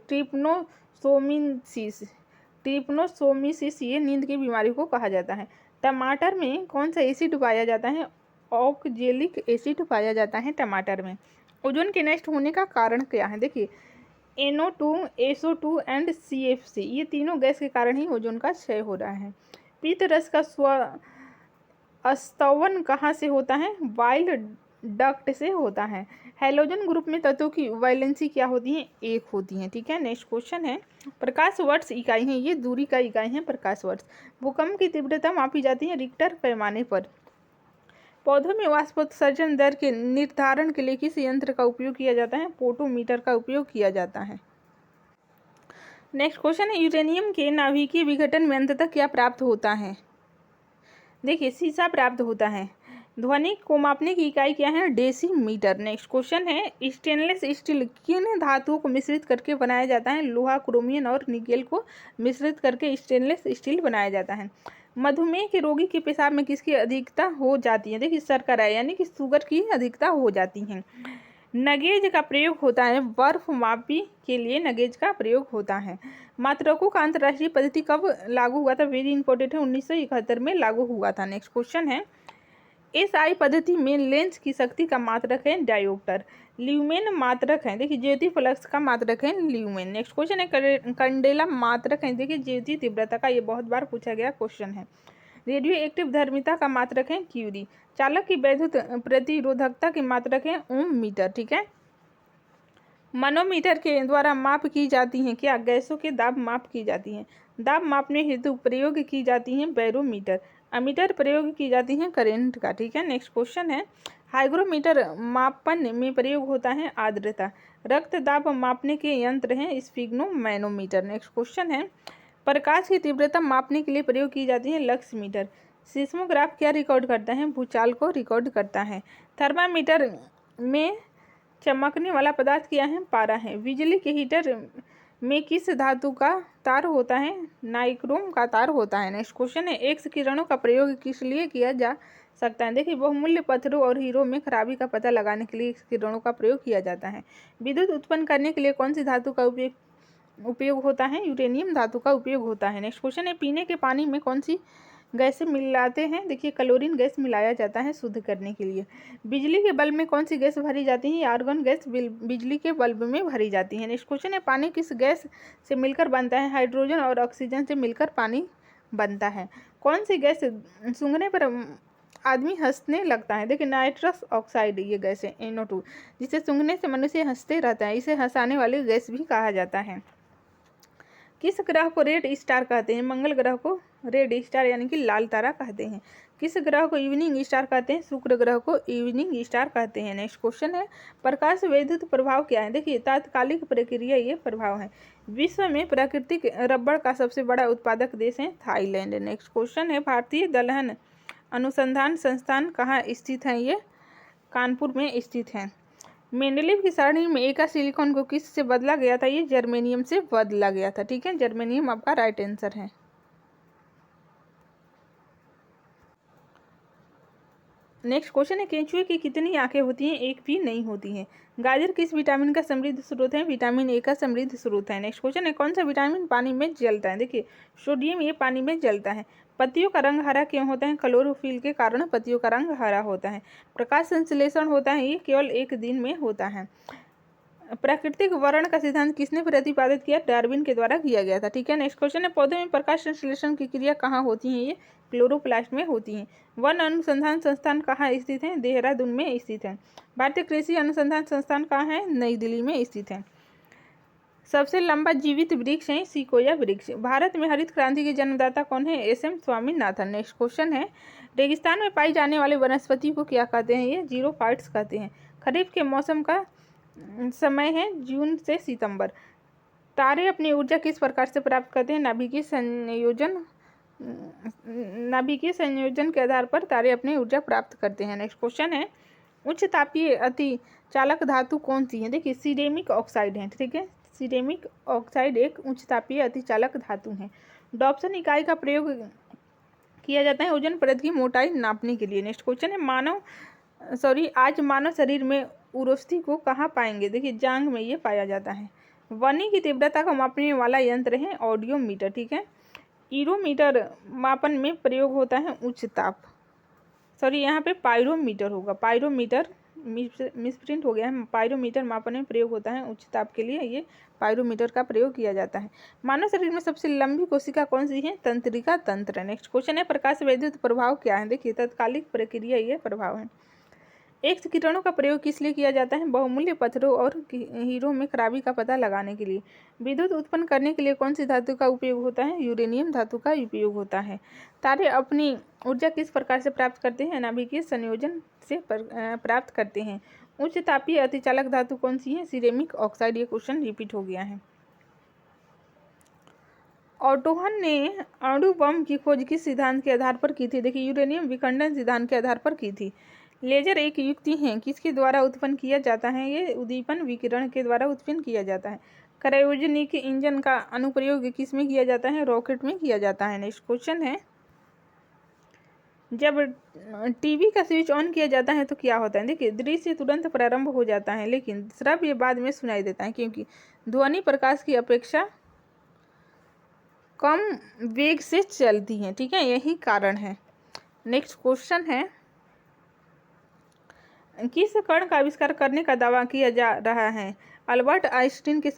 ट्रिप्नोसोमिसिस ये नींद की बीमारी को कहा जाता है। टमाटर में कौन सा एसिड पाया जाता है? ऑक्जेलिक एसिड पाया जाता है टमाटर में। ओजोन के नष्ट होने का कारण क्या है? देखिए NO2 SO2 एंड CFC, ये तीनों गैस के कारण ही ओजोन का क्षय हो रहा है। पीत रस का स्तवन कहाँ से होता है? बाइल डक्ट से होता है। हैलोजन ग्रुप में तत्वों की वैलेंसी क्या होती है? 1 होती है। ठीक है, नेक्स्ट क्वेश्चन है, प्रकाश वर्ष इकाई है, ये दूरी का इकाई है प्रकाश वर्ष। भूकंप की तीव्रता मापी जाती है रिक्टर पैमाने पर। पौधों में वाष्पोत्सर्जन दर के निर्धारण के लिए किस यंत्र का उपयोग किया जाता है? पोटोमीटर का उपयोग किया जाता है। नेक्स्ट क्वेश्चन है, यूरेनियम के नाभिकीय विघटन में अंततः क्या प्राप्त होता है? देखिए सीसा प्राप्त होता है। ध्वनि को मापने की इकाई क्या है? डेसीमीटर। नेक्स्ट क्वेश्चन है, स्टेनलेस स्टील किन धातुओं को मिश्रित करके बनाया जाता है? लोहा, क्रोमियम और निकेल को मिश्रित करके स्टेनलेस स्टील बनाया जाता है। मधुमेह के रोगी के पेशाब में किसकी अधिकता हो जाती है? देखिए शर्करा यानी कि शुगर की अधिकता हो जाती है। नगेज का प्रयोग होता है, बर्फ मापी के लिए नगेज का प्रयोग होता है। मात्रकों का अंतर्राष्ट्रीय पद्धति कब लागू हुआ था? वेरी इंपॉर्टेंट है, 1971 में लागू हुआ था। नेक्स्ट क्वेश्चन है, SI पद्धति में लेंस की शक्ति का मात्रक है डायोप्टर। ल्यूमेन मात्रक है, देखिए ज्योति फ्लक्स का मात्रक है ल्यूमेन। नेक्स्ट क्वेश्चन है, कंडेला मात्रक है, देखिए ज्योति तीव्रता का, ये बहुत बार पूछा गया क्वेश्चन है। रेडियो एक्टिव धर्मिता का मात्रक है क्यूरी। चालक की वैद्युत प्रतिरोधकता के मात्रक है ओम मीटर। ठीक है, मनोमीटर के द्वारा माप की जाती हैं क्या? गैसों के दाब माप की जाती हैं। दाब मापने हेतु प्रयोग की जाती हैं बैरोमीटर। अमीटर प्रयोग की जाती हैं करंट का। ठीक है, नेक्स्ट क्वेश्चन है, हाइग्रोमीटर मापन में प्रयोग होता है आर्द्रता। रक्त दाब मापने के यंत्र हैं स्फिग्नोमैनोमीटर। नेक्स्ट क्वेश्चन है, प्रकाश की तीव्रता मापने के लिए प्रयोग की जाती है लक्स मीटर। सिस्मोग्राफ क्या रिकॉर्ड करता है? भूचाल को रिकॉर्ड करता है। थर्मामीटर में चमकने वाला पदार्थ क्या है? पारा है। बिजली के हीटर में किस धातु का तार होता है? नाइक्रोम का तार होता है। नेक्स्ट क्वेश्चन है, एक्स किरणों का प्रयोग किस लिए किया जा सकता है? देखिए, बहुमूल्य पत्थरों और हीरो में खराबी का पता लगाने के लिए एक्स किरणों का प्रयोग किया जाता है। विद्युत उत्पन्न करने के लिए कौन सी धातु का उपयोग होता है? यूरेनियम धातु का उपयोग होता है। नेक्स्ट क्वेश्चन है, पीने के पानी में कौन सी गैस मिलाते हैं? देखिए, क्लोरीन गैस मिलाया जाता है शुद्ध करने के लिए। बिजली के बल्ब में कौन सी गैस भरी जाती है? आर्गन गैस बिजली के बल्ब में भरी जाती है। नेक्स्ट क्वेश्चन है, पानी किस गैस से मिलकर बनता है? हाइड्रोजन और ऑक्सीजन से मिलकर पानी बनता है। कौन सी गैस सूंघने पर आदमी हंसने लगता है? देखिए, नाइट्रस ऑक्साइड ये गैस है NO2, जिसे सूंघने से मनुष्य हंसते रहता है। इसे हंसाने वाली गैस भी कहा जाता है। किस ग्रह को रेड स्टार कहते हैं? मंगल ग्रह को रेड स्टार यानी कि लाल तारा कहते हैं। किस ग्रह को इवनिंग स्टार कहते हैं? शुक्र ग्रह को इवनिंग स्टार कहते हैं। नेक्स्ट क्वेश्चन है, प्रकाश वैद्युत प्रभाव क्या है? देखिए, तात्कालिक प्रक्रिया ये प्रभाव है। विश्व में प्राकृतिक रबड़ का सबसे बड़ा उत्पादक देश है थाईलैंड। नेक्स्ट क्वेश्चन है, भारतीय दलहन अनुसंधान संस्थान कहाँ स्थित है? ये कानपुर में स्थित है। मेंडलीव की सारणी में एका सिलिकॉन को किस से बदला गया था? ये जर्मेनियम से बदला गया था। ठीक है, जर्मेनियम आपका राइट आंसर है। नेक्स्ट क्वेश्चन है, केंचुए की कितनी आंखें होती हैं? एक भी नहीं होती हैं। गाजर किस विटामिन का समृद्ध स्रोत है? विटामिन ए का समृद्ध स्रोत है। नेक्स्ट क्वेश्चन है, कौन सा विटामिन पानी में जलता है? देखिए, सोडियम ये पानी में जलता है। पत्तियों का रंग हरा क्यों होता है? क्लोरोफिल के कारण पत्तियों का रंग हरा होता है। प्रकाश संश्लेषण होता है, ये केवल एक दिन में होता है। प्राकृतिक वर्ण का सिद्धांत किसने प्रतिपादित किया? डार्विन के द्वारा किया गया था। ठीक है, नेक्स्ट क्वेश्चन है, पौधे में प्रकाश संश्लेषण की क्रिया कहाँ होती है? ये क्लोरोप्लास्ट में होती है। वन अनुसंधान संस्थान कहाँ स्थित है? देहरादून में स्थित है। भारतीय कृषि अनुसंधान संस्थान कहाँ है? नई दिल्ली में स्थित है। सबसे लंबा जीवित वृक्ष है सिकोया वृक्ष। भारत में हरित क्रांति के जन्मदाता कौन है? SM स्वामीनाथन। नेक्स्ट क्वेश्चन है, रेगिस्तान में पाई जाने वाली वनस्पति को क्या कहते हैं? ये जीरोफाइट्स कहते हैं। खरीफ के मौसम का समय है जून से सितंबर। तारे अपनी ऊर्जा किस प्रकार से प्राप्त करते हैं? नाभिकीय संयोजन के आधार पर तारे अपनी ऊर्जा प्राप्त करते हैं। नेक्स्ट क्वेश्चन है, उच्च तापीय अति चालक धातु कौन सी है? देखिए, सिरेमिक ऑक्साइड है। ठीक है, सिरेमिक ऑक्साइड एक उच्च तापीय अति चालक धातु है। डॉप्सन इकाई का प्रयोग किया जाता है ओजोन परत की मोटाई नापने के लिए। नेक्स्ट क्वेश्चन है, आज मानव शरीर में उर्वशी को कहाँ पाएंगे? देखिए, जांघ में ये पाया जाता है। ध्वनि की तीव्रता को मापने वाला यंत्र है ऑडियोमीटर। ठीक है, ईरोमीटर मापन में प्रयोग होता है उच्च ताप, यहाँ पे पायरोमीटर होगा, पायरोमीटर मिसप्रिंट हो गया है। पायरोमीटर मापन में प्रयोग होता है उच्च ताप के लिए, ये पायरोमीटर का प्रयोग किया जाता है। मानव शरीर में सबसे लंबी कोशिका कौन सी है? तंत्रिका तंत्र। नेक्स्ट क्वेश्चन है, प्रकाश वैद्युत प्रभाव क्या है? देखिए, तात्कालिक प्रक्रिया ये प्रभाव है। एक्स किरणों का प्रयोग किस लिए किया जाता है? बहुमूल्य पत्थरों और हीरो में खराबी का पता लगाने के लिए। विद्युत उत्पन्न करने के लिए कौन सी धातु का उपयोग होता है? यूरेनियम धातु का उपयोग होता है। तारे अपनी ऊर्जा किस प्रकार से प्राप्त करते हैं? नाभिकीय संयोजन से प्राप्त करते हैं। उच्च तापीय अतिचालक धातु कौन सी है? Ceramic oxide. ये क्वेश्चन रिपीट हो गया है। ऑटोहन ने अणु बम की खोज किस सिद्धांत के आधार पर की थी? देखिए, यूरेनियम विखंडन सिद्धांत के आधार पर की थी। लेजर एक युक्ति है किसके द्वारा उत्पन्न किया जाता है? ये उद्दीपन विकिरण के द्वारा उत्पन्न किया जाता है। क्रायोजेनिक इंजन का अनुप्रयोग किस में किया जाता है? रॉकेट में किया जाता है। नेक्स्ट क्वेश्चन है, जब टीवी का स्विच ऑन किया जाता है तो क्या होता है? देखिए, दृश्य तुरंत प्रारंभ हो जाता है, लेकिन श्रव्य बाद में सुनाई देता है, क्योंकि ध्वनि प्रकाश की अपेक्षा कम वेग से चलती है। ठीक है, यही कारण है। नेक्स्ट क्वेश्चन है, किस कण का आविष्कार करने का दावा किया जा रहा है? अल्बर्ट आइंस्टीन के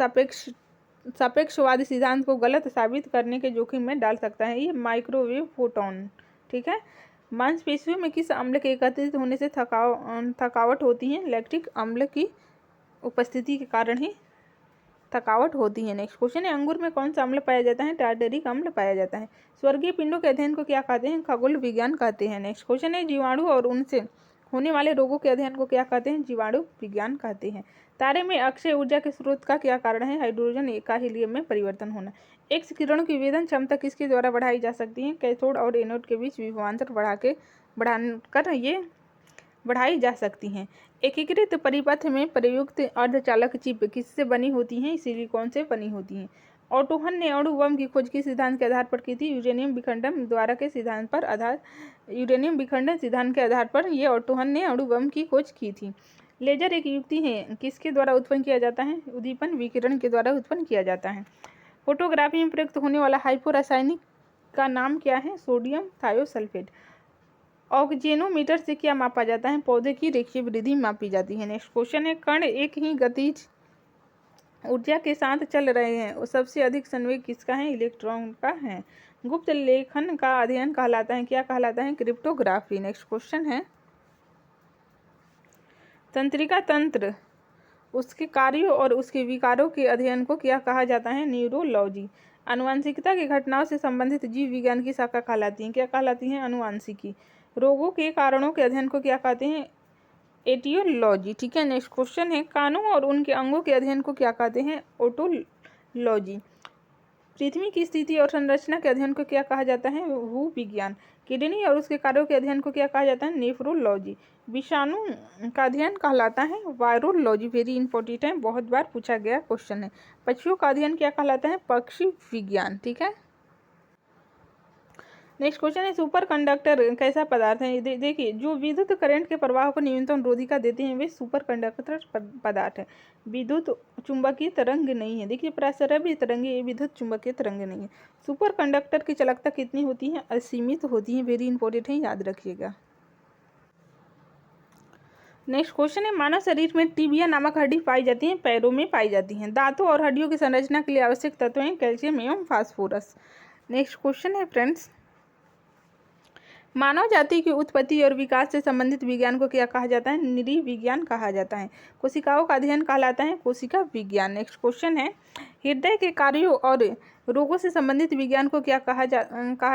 सापेक्षवादी सिद्धांत को गलत साबित करने के जोखिम में डाल सकता है। ये माइक्रोवेव फोटोन। ठीक है, मांसपेशियों में किस अम्ल के एकत्रित होने से थकावट होती है? लैक्टिक अम्ल की उपस्थिति के कारण ही थकावट होती है। नेक्स्ट क्वेश्चन है, अंगूर में कौन सा अम्ल पाया जाता है? टार्टरिक अम्ल पाया जाता है। स्वर्गीय पिंडों के अध्ययन को क्या कहते हैं? खगोल विज्ञान कहते हैं। नेक्स्ट क्वेश्चन है, जीवाणु और उनसे होने वाले रोगों के अध्ययन को क्या कहते हैं? जीवाणु विज्ञान कहते हैं। तारे में अक्षय ऊर्जा के स्रोत का क्या कारण है? हाइड्रोजन का हीलियम में परिवर्तन होना। एक्स किरणों की वेदन क्षमता किसके द्वारा बढ़ाई जा सकती है? कैथोड और एनोड के बीच विभवांतर बढ़ाकर ये बढ़ाई जा सकती हैं। एकीकृत परिपथ में प्रयुक्त अर्धचालक चिप किससे बनी होती हैं? सिलिकॉन से बनी होती हैं। ओटो हन ने अणु बम की खोज किस सिद्धांत के आधार पर की थी? यूरेनियम विखंडन द्वारा के सिद्धांत पर यूरेनियम विखंडन सिद्धांत के आधार पर ये ओटो हन ने अणु बम की खोज की थी। लेजर एक युक्ति है किसके द्वारा उत्पन्न किया जाता है? उद्दीपन विकिरण के द्वारा उत्पन्न किया जाता है। फोटोग्राफी में प्रयुक्त होने वाला हाइपो रासायनिक का नाम क्या है? Sodium thiosulphate. ऑक्जेनोमीटर से क्या मापा जाता है? पौधे की रेखीय वृद्धि मापी जाती है। नेक्स्ट क्वेश्चन है, कण एक ही गतिज ऊर्जा के साथ चल रहे हैं और सबसे अधिक संवेग किसका है? इलेक्ट्रॉन का है। गुप्त लेखन का अध्ययन कहलाता है, क्या कहलाता है? क्रिप्टोग्राफी। नेक्स्ट क्वेश्चन है, तंत्रिका तंत्र उसके कार्यों और उसके विकारों के अध्ययन को क्या कहा जाता है? न्यूरोलॉजी। आनुवंशिकता की घटनाओं से संबंधित जीव विज्ञान की शाखा कहलाती हैं, क्या कहलाती हैं? अनुवांशिकी। रोगों के कारणों के अध्ययन को क्या कहते हैं? एटियोलॉजी। ठीक है। नेक्स्ट क्वेश्चन है, कानों और उनके अंगों के अध्ययन को क्या कहते हैं? ओटोलॉजी। पृथ्वी की स्थिति और संरचना के अध्ययन को क्या कहा जाता है? भूविज्ञान। किडनी और उसके कार्यों के अध्ययन को क्या कहा जाता है? नेफ्रोलॉजी। विषाणु का अध्ययन कहलाता है वायरोलॉजी। वेरी इंपॉर्टेंट है, बहुत बार पूछा गया क्वेश्चन है। पक्षियों का अध्ययन क्या कहलाता है? पक्षी विज्ञान। ठीक है। नेक्स्ट क्वेश्चन है, सुपर कंडक्टर कैसा पदार्थ है? देखिए, जो विद्युत करंट के प्रवाह को न्यूनतम रोधिका देते हैं वे सुपर कंडक्टर पदार्थ है। विद्युत चुंबकीय तरंग नहीं है। देखिए, प्रसरभी तरंग, ये विद्युत चुंबकीय तरंग नहीं है। सुपर कंडक्टर की चालकता कितनी होती है? असीमित होती है। वेरी इंपॉर्टेंट है, याद रखिएगा। नेक्स्ट क्वेश्चन है, मानव शरीर में टिबिया नामक हड्डी पाई जाती है, पैरों में पाई जाती हैं। दांतों और हड्डियों की संरचना के लिए आवश्यक तत्व हैं कैल्शियम एवं फास्फोरस। नेक्स्ट क्वेश्चन है फ्रेंड्स, मानव जाति की उत्पत्ति और विकास से संबंधित विज्ञान को क्या कहा जाता है? नृविज्ञान कहा जाता है। कोशिकाओं का अध्ययन कहलाता है कोशिका विज्ञान। नेक्स्ट क्वेश्चन है, हृदय के कार्यों और रोगों से संबंधित विज्ञान को क्या कहा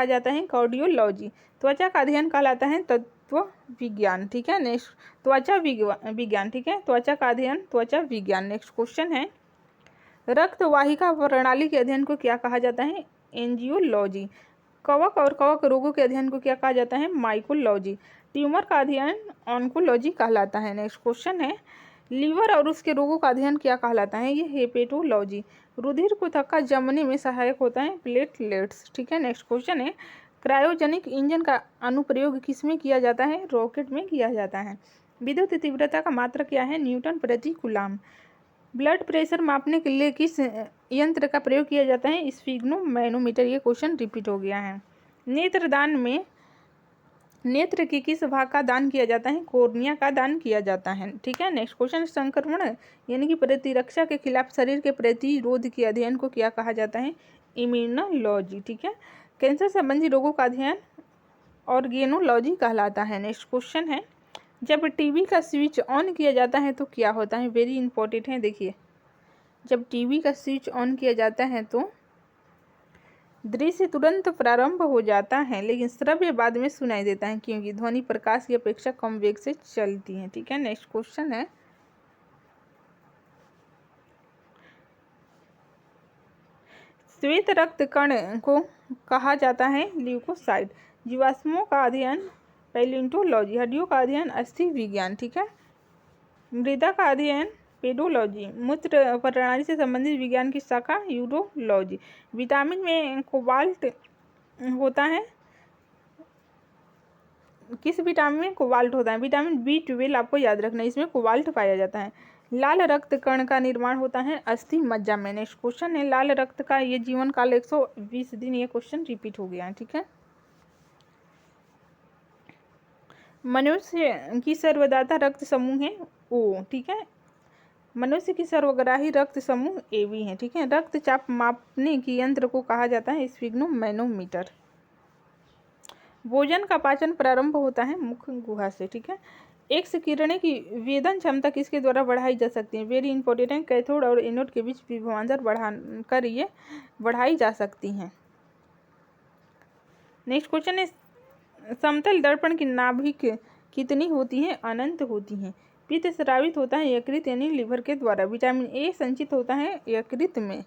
जाता है? कार्डियोलॉजी। त्वचा का अध्ययन कहलाता है तत्व विज्ञान। ठीक है। नेक्स्ट, त्वचा विज्ञान। ठीक है, त्वचा का अध्ययन त्वचा विज्ञान। नेक्स्ट क्वेश्चन है, रक्त वाहिका प्रणाली के अध्ययन को क्या कहा जाता है? एंजियोलॉजी। कवक और कवक रोगों के अध्ययन को क्या कहा जाता है? माइकोलॉजी। ट्यूमर का अध्ययन ऑन्कोलॉजी कहलाता है। नेक्स्ट क्वेश्चन है, लीवर और उसके रोगों का अध्ययन क्या कहलाता है? ये हेपेटोलॉजी। रुधिर को थक्का जमने में सहायक होता है प्लेटलेट्स। ठीक है। नेक्स्ट क्वेश्चन है, क्रायोजेनिक इंजन का अनुप्रयोग किस में किया जाता है? रॉकेट में किया जाता है। विद्युत तीव्रता का मात्रक क्या है? न्यूटन प्रति कूलाम। ब्लड प्रेशर मापने के लिए किस यंत्र का प्रयोग किया जाता है? स्फिग्नोमैनोमीटर। ये क्वेश्चन रिपीट हो गया है। नेत्रदान में नेत्र के किस भाग का दान किया जाता है? कॉर्निया का दान किया जाता है। ठीक है। नेक्स्ट क्वेश्चन, संक्रमण यानी कि प्रतिरक्षा के खिलाफ शरीर के प्रतिरोध के अध्ययन को क्या कहा जाता है? इम्यूनोलॉजी। ठीक है। कैंसर संबंधी रोगों का अध्ययन ऑर्गेनोलॉजी कहलाता है। नेक्स्ट क्वेश्चन है, जब टीवी का स्विच ऑन किया जाता है तो क्या होता है? वेरी इंपॉर्टेंट है। देखिए, जब टीवी का स्विच ऑन किया जाता है तो दृश्य तुरंत प्रारंभ हो जाता है, लेकिन श्रव्य बाद में सुनाई देता है, क्योंकि ध्वनि प्रकाश की अपेक्षा कम वेग से चलती है। ठीक है। नेक्स्ट क्वेश्चन है, श्वेत रक्त कण को कहा जाता है ल्यूकोसाइट। जीवाश्मों का अध्ययन पैलियोंटोलॉजी। हड्डियों का अध्ययन अस्थि विज्ञान। ठीक है। मृदा का अध्ययन पेडोलॉजी। मूत्र प्रणाली से संबंधित विज्ञान की शाखा यूरोलॉजी। विटामिन में कोबाल्ट होता है, किस विटामिन में कोबाल्ट होता है? विटामिन B12, आपको याद रखना है, इसमें कोबाल्ट पाया जाता है। लाल रक्त कण का निर्माण होता है अस्थि मज्जा में। नेक्स्ट क्वेश्चन है, लाल रक्त का ये जीवन काल 120 दिन। ये क्वेश्चन रिपीट हो गया है। ठीक है। मनुष्य की सर्वदाता रक्त समूह है O। ठीक है। मनुष्य की सर्वग्राही रक्त समूह AB है। ठीक है। रक्तचाप मापने की यंत्र को कहा जाता है स्फिग्नोमैनोमीटर। भोजन का पाचन प्रारंभ होता है मुख गुहा से। ठीक है। एक्स किरणें की वेदन क्षमता किसके द्वारा बढ़ाई जा सकती है? वेरी इंपॉर्टेंट है, कैथोड और एनोड के बीच विभवांतर बढ़ाकर ये बढ़ाई जा सकती हैं। नेक्स्ट क्वेश्चन है, समतल दर्पण की नाभिक कितनी होती है? अनंत होती हैं। पित्त स्रावित होता है यकृत यानी लीवर के द्वारा। विटामिन A संचित होता है यकृत में।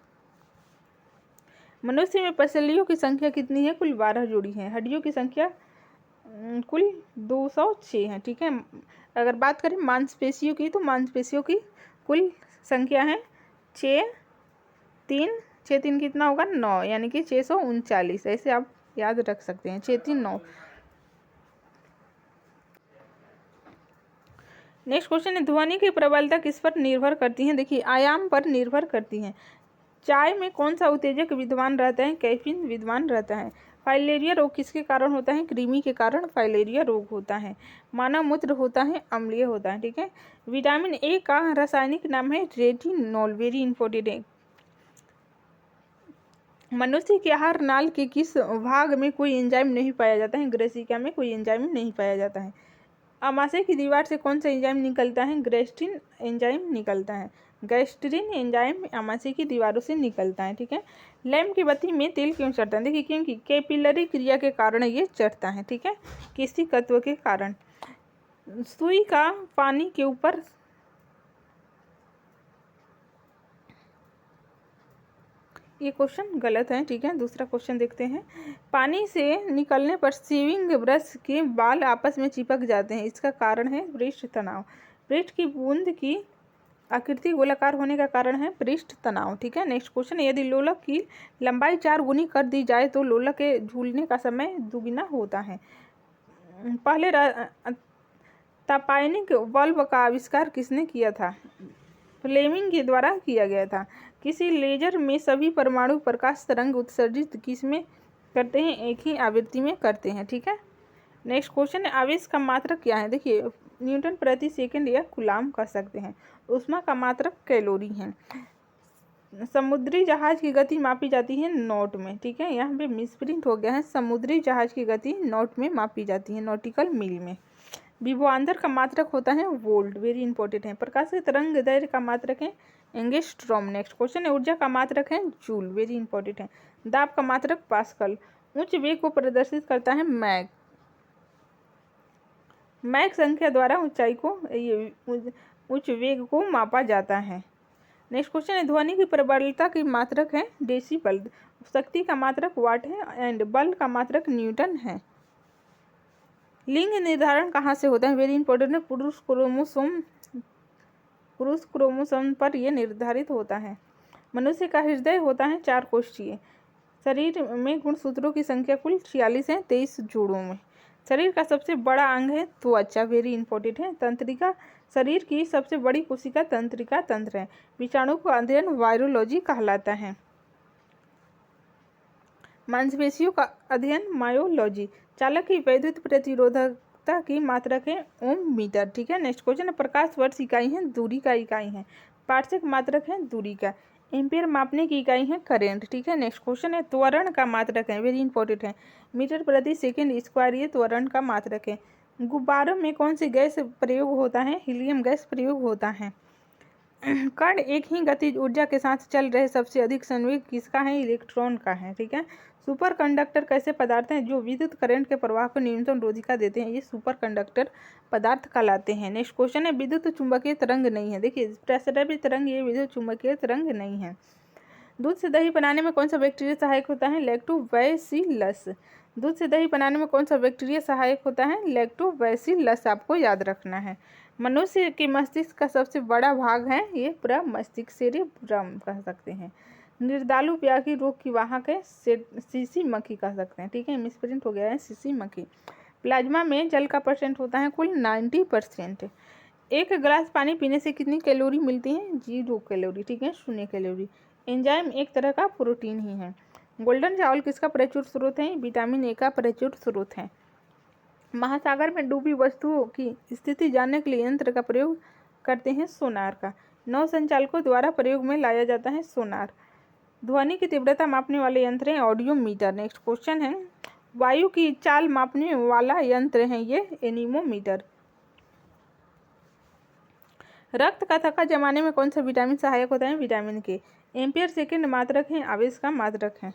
मनुष्य में पसलियों की संख्या कितनी है? कुल 12 जोड़ी है। हड्डियों की संख्या कुल 206 हैं, ठीक है। अगर बात करें मांसपेशियों की, तो मांसपेशियों की कुल संख्या है 6, 3, 6 3 कितना होगा 9, यानी कि 639। ऐसे आप याद रख सकते हैं, 6 3 9। नेक्स्ट क्वेश्चन है, ध्वनि की प्रबलता किस पर निर्भर करती है? देखिए, आयाम पर निर्भर करती है। चाय में कौन सा उत्तेजक विद्यमान रहता है? कैफीन विद्यमान रहता है। फाइलेरिया रोग किसके कारण होता है? कृमि के कारण फाइलेरिया रोग होता है। मानव मूत्र होता है अम्लीय होता है, ठीक है। विटामिन ए का रासायनिक नाम है रेटिनॉल, वेरी इंपॉर्टेंट है। मनुष्य के आहार नाल के किस भाग में कोई एंजाइम नहीं पाया जाता है? ग्रेसिका में कोई एंजाइम नहीं पाया जाता है। अमाशय की दीवार से कौन सा एंजाइम निकलता है? गैस्ट्रिन एंजाइम निकलता है। गैस्ट्रिन एंजाइम अमाशय की दीवारों से निकलता है, ठीक है। लैंप की बत्ती में तेल क्यों चढ़ता है? देखिए, क्योंकि कैपिलरी क्रिया के कारण ये चढ़ता है, ठीक है, किसी तत्व के कारण। सुई का पानी के ऊपर, ये क्वेश्चन गलत है, ठीक है। दूसरा क्वेश्चन देखते हैं। पानी से निकलने पर सीविंग ब्रश के बाल आपस में चिपक जाते हैं, इसका कारण है पृष्ठ तनाव। पृष्ठ की बूंद की आकृति गोलाकार होने का कारण है पृष्ठ तनाव, ठीक है। नेक्स्ट क्वेश्चन, यदि लोलक की लंबाई 4 गुनी कर दी जाए तो लोलक के झूलने का समय दुगुना होता है। पहले तापायनिक बल्ब का आविष्कार किसने किया था? फ्लेमिंग के द्वारा किया गया था। किसी लेजर में सभी परमाणु प्रकाश तरंग उत्सर्जित किस में करते हैं? एक ही आवृत्ति में करते हैं, ठीक है। नेक्स्ट क्वेश्चन है, आवेश का मात्रक क्या है? देखिए, न्यूटन प्रति सेकंड या कूलाम कह सकते हैं। ऊष्मा का मात्रक कैलोरी है। समुद्री जहाज की गति मापी जाती है नॉट में, ठीक है। यहाँ पे मिसप्रिंट हो गया है, समुद्री जहाज की गति नॉट में मापी जाती है, नॉटिकल मील में। विभवांतर का मात्रक होता है वोल्ट, वेरी इंपॉर्टेंट है। प्रकाश के तरंग दैर्घ्य का मात्रक है एंगस्ट्रॉम। नेक्स्ट क्वेश्चन है, ऊर्जा का मात्रक है जूल, वेरी इंपॉर्टेंट है। दाब का मात्रक पास्कल। उच्च वेग को प्रदर्शित करता है मैक। मैक संख्या द्वारा ऊंचाई को, उच्च वेग को मापा जाता है। नेक्स्ट क्वेश्चन है, ध्वनि की प्रबलता की मात्रक है डेसिबल। शक्ति का मात्रक वाट है एंड बल का मात्रक न्यूटन है। लिंग निर्धारण कहाँ से होता है? वेरी इंपॉर्टेंट है, पुरुष क्रोमोसोम पर यह निर्धारित होता है। मनुष्य का हृदय होता है 4 कोष्ठीय। शरीर में गुणसूत्रों की संख्या कुल 46 है 23 जोड़ों में। शरीर का सबसे बड़ा अंग है त्वचा, वेरी इंपॉर्टेंट है। तंत्रिका, शरीर की सबसे बड़ी कोशिका तंत्रिका तंत्र है। विषाणु का अध्ययन वायरोलॉजी कहलाता है। मांसपेशियों का अध्ययन मायोलॉजी। चालक की वैद्युत प्रतिरोधकता की मात्रक है ओम मीटर, ठीक है। नेक्स्ट क्वेश्चन है, प्रकाश वर्ष इकाई है, दूरी का इकाई है। पार्सेक मात्रक है दूरी का। एम्पियर मापने की इकाई है करेंट, ठीक है। नेक्स्ट क्वेश्चन है, त्वरण का मात्रक है, वेरी इंपॉर्टेंट है, मीटर प्रति सेकेंड स्क्वायर, ये त्वरण का मात्रक है। गुब्बारों में कौन सी गैस प्रयोग होता है? हीलियम गैस प्रयोग होता है। कण एक ही गतिज ऊर्जा के साथ चल रहे सबसे अधिक संवेग किसका है? इलेक्ट्रॉन का है, ठीक है। सुपर कंडक्टर कैसे पदार्थ हैं जो विद्युत करंट के प्रवाह को न्यूनतम रोधिका देते हैं? ये सुपर कंडक्टर पदार्थ कहलाते हैं। नेक्स्ट क्वेश्चन है, विद्युत चुंबकीय तरंग नहीं है। देखिए, प्रसरभी तरंग, ये विद्युत चुंबकीय तरंग नहीं है। दूध से दही बनाने में कौन सा बैक्टीरिया सहायक होता है? लैक्टोबैसिलस। दूध से दही बनाने में कौन सा बैक्टीरिया सहायक होता है? लैक्टोबैसिलस, आपको याद रखना है। मनुष्य के मस्तिष्क का सबसे बड़ा भाग है ये प्रमस्तिष्क, सेरेब्रम कह सकते हैं। निर्दालु व्याधि रोग की वाहक है सीसी मक्खी कह सकते हैं, ठीक है। मिसप्रिंट हो गया है, सीसी मक्खी। प्लाज्मा में जल का परसेंट होता है कुल 90%। एक गिलास पानी पीने से कितनी कैलोरी मिलती है? 0 कैलोरी, ठीक है, 0 कैलोरी। एंजाइम एक तरह का प्रोटीन ही है। गोल्डन चावल किसका प्रचुर स्रोत है? विटामिन ए का प्रचुर स्रोत है। महासागर में डूबी वस्तुओं की स्थिति जानने के लिए यंत्र का प्रयोग करते हैं सोनार का। नौ संचालकों द्वारा प्रयोग में लाया जाता है सोनार। ध्वनि की तीव्रता मापने वाले यंत्र हैं ऑडियोमीटर। नेक्स्ट क्वेश्चन है, वायु की चाल मापने वाला यंत्र है ये एनीमोमीटर। रक्त का थक्का जमाने में कौन सा विटामिन सहायक होता है? विटामिन के। एम्पियर सेकेंड मात्रक है, आवेश का मात्रक है।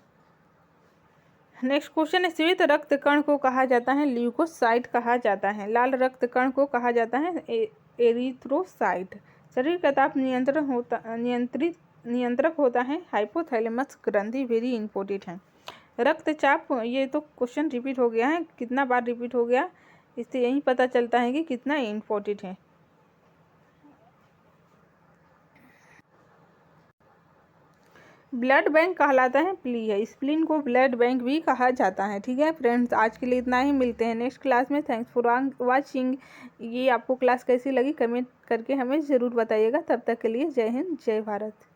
नेक्स्ट क्वेश्चन है, श्वेत रक्त कण को कहा जाता है ल्यूकोसाइट कहा जाता है। लाल रक्त कण को कहा जाता है एरिथ्रोसाइट। शरीर का ताप नियंत्रक होता है हाइपोथैलेमस ग्रंथि, वेरी इंपॉर्टेंट है। रक्तचाप, ये तो क्वेश्चन रिपीट हो गया है, कितना बार रिपीट हो गया इससे यही पता चलता है कि कितना इम्पोर्टेंट है। ब्लड बैंक कहलाता है प्लीहा, स्प्लीन को ब्लड बैंक भी कहा जाता है। ठीक है फ्रेंड्स, आज के लिए इतना ही, मिलते हैं नेक्स्ट क्लास में। Thanks for watching. ये आपको क्लास कैसी लगी कमेंट करके हमें ज़रूर बताइएगा। तब तक के लिए जय हिंद, जय भारत।